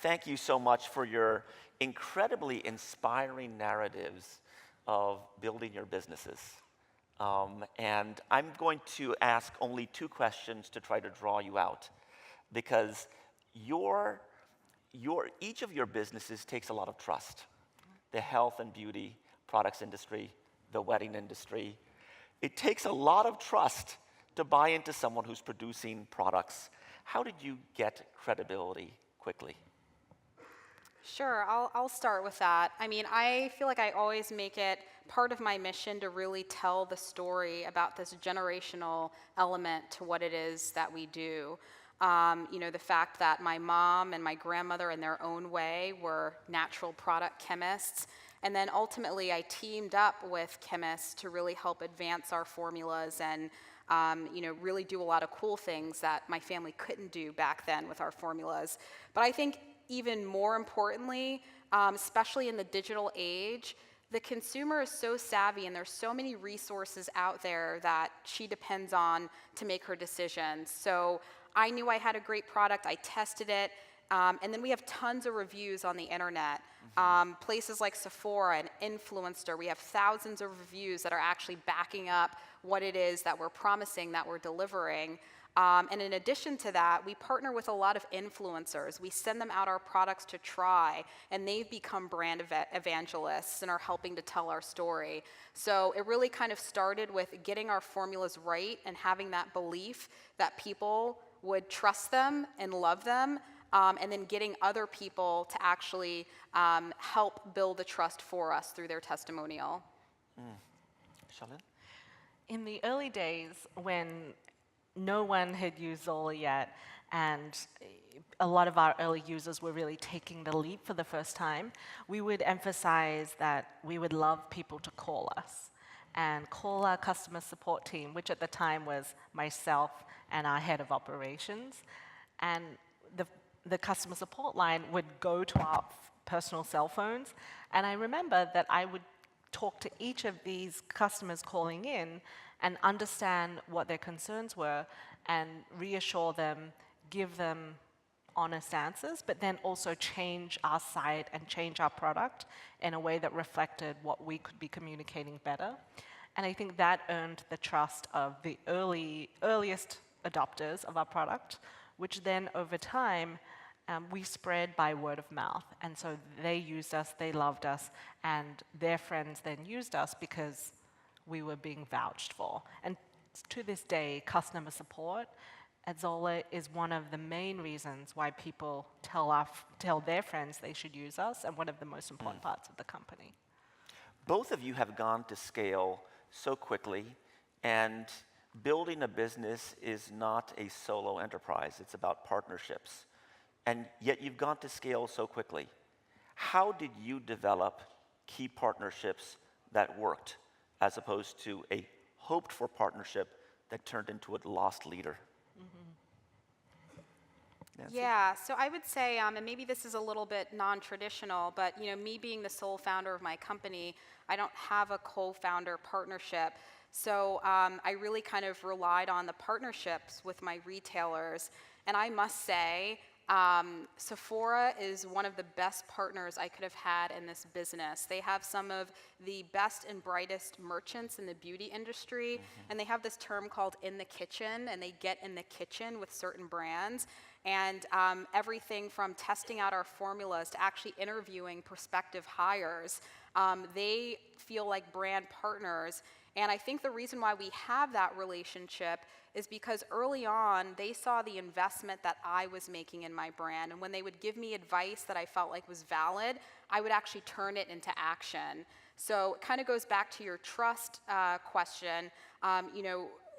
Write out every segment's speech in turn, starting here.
thank you so much for your incredibly inspiring narratives of building your businesses. And I'm going to ask only 2 questions to try to draw you out, because each of your businesses takes a lot of trust. The health and beauty products industry, the wedding industry. It takes a lot of trust to buy into someone who's producing products. How did you get credibility quickly? Sure, I'll start with that. I mean, I feel like I always make it part of my mission to really tell the story about this generational element to what it is that we do. The fact that my mom and my grandmother in their own way were natural product chemists. And then ultimately I teamed up with chemists to really help advance our formulas and really do a lot of cool things that my family couldn't do back then with our formulas. But I think even more importantly, especially in the digital age, the consumer is so savvy and there's so many resources out there that she depends on to make her decisions. So I knew I had a great product, I tested it, and then we have tons of reviews on the internet. Places like Sephora and Influencer, we have thousands of reviews that are actually backing up what it is that we're promising, that we're delivering. And in addition to that, we partner with a lot of influencers. We send them out our products to try, and they've become brand evangelists and are helping to tell our story. So it really kind of started with getting our formulas right and having that belief that people would trust them and love them, and then getting other people to actually help build the trust for us through their testimonial. Shan-Lyn? In the early days, when no one had used Zola yet, and a lot of our early users were really taking the leap for the first time, we would emphasize that we would love people to call us and call our customer support team, which at the time was myself and our head of operations. And the customer support line would go to our personal cell phones, and I remember that I would talk to each of these customers calling in and understand what their concerns were and reassure them, give them honest answers, but then also change our site and change our product in a way that reflected what we could be communicating better. And I think that earned the trust of the earliest adopters of our product, which then over time we spread by word of mouth. And so they used us, they loved us, and their friends then used us because we were being vouched for. And to this day, customer support at Zola is one of the main reasons why people tell their friends they should use us, and one of the most important parts of the company. Both of you have gone to scale so quickly, and building a business is not a solo enterprise. It's about partnerships. And yet you've gone to scale so quickly. How did you develop key partnerships that worked, as opposed to a hoped-for partnership that turned into a lost leader? Nancy? Yeah, so I would say, and maybe this is a little bit non-traditional, but me being the sole founder of my company, I don't have a co-founder partnership. So I really kind of relied on the partnerships with my retailers. And I must say, Sephora is one of the best partners I could have had in this business. They have some of the best and brightest merchants in the beauty industry, and they have this term called in the kitchen, and they get in the kitchen with certain brands. And everything from testing out our formulas to actually interviewing prospective hires, they feel like brand partners. And I think the reason why we have that relationship is because early on, they saw the investment that I was making in my brand. And when they would give me advice that I felt like was valid, I would actually turn it into action. So it kind of goes back to your trust question.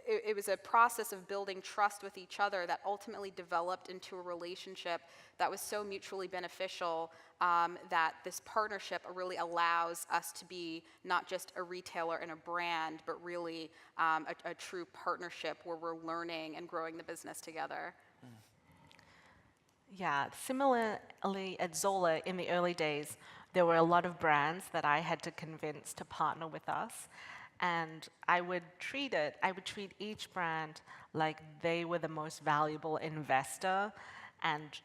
It was a process of building trust with each other that ultimately developed into a relationship that was so mutually beneficial that this partnership really allows us to be not just a retailer and a brand, but really a true partnership where we're learning and growing the business together. Yeah, similarly at Zola in the early days, there were a lot of brands that I had to convince to partner with us. And I would treat each brand like they were the most valuable investor, and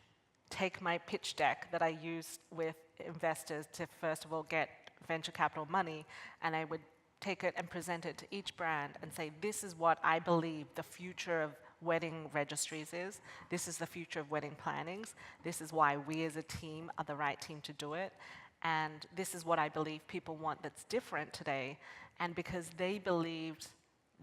take my pitch deck that I used with investors to, first of all, get venture capital money, and I would take it and present it to each brand and say, this is what I believe the future of wedding registries is. This is the future of wedding plannings. This is why we as a team are the right team to do it. And this is what I believe people want that's different today. And because they believed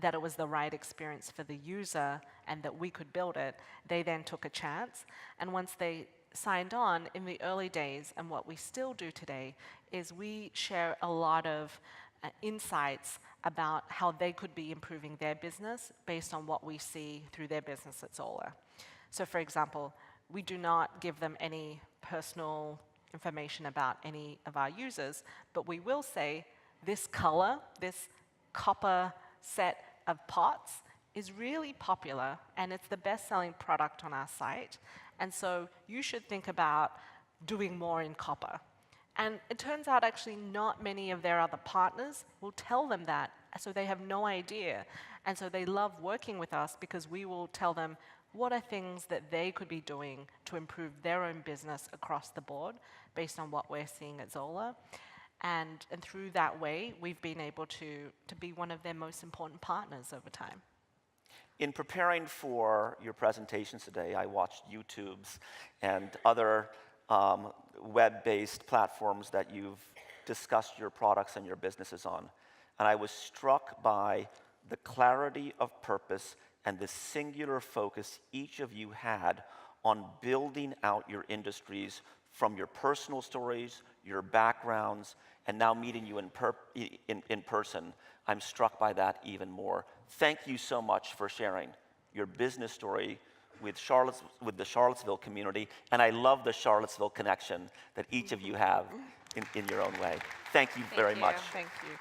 that it was the right experience for the user and that we could build it, they then took a chance. And once they signed on in the early days, and what we still do today, is we share a lot of insights about how they could be improving their business based on what we see through their business at Zola. So for example, we do not give them any personal information about any of our users, but we will say this color, this copper set of pots is really popular and it's the best-selling product on our site. And so you should think about doing more in copper. And it turns out actually not many of their other partners will tell them that, so they have no idea. And so they love working with us because we will tell them what are things that they could be doing to improve their own business across the board based on what we're seeing at Zola. And through that way, we've been able to be one of their most important partners over time. In preparing for your presentations today, I watched YouTubes and other web-based platforms that you've discussed your products and your businesses on. And I was struck by the clarity of purpose and the singular focus each of you had on building out your industries from your personal stories, your backgrounds, and now meeting you in person. I'm struck by that even more. Thank you so much for sharing your business story with the Charlottesville community, and I love the Charlottesville connection that each of you have in your own way. Thank you very much. Thank you.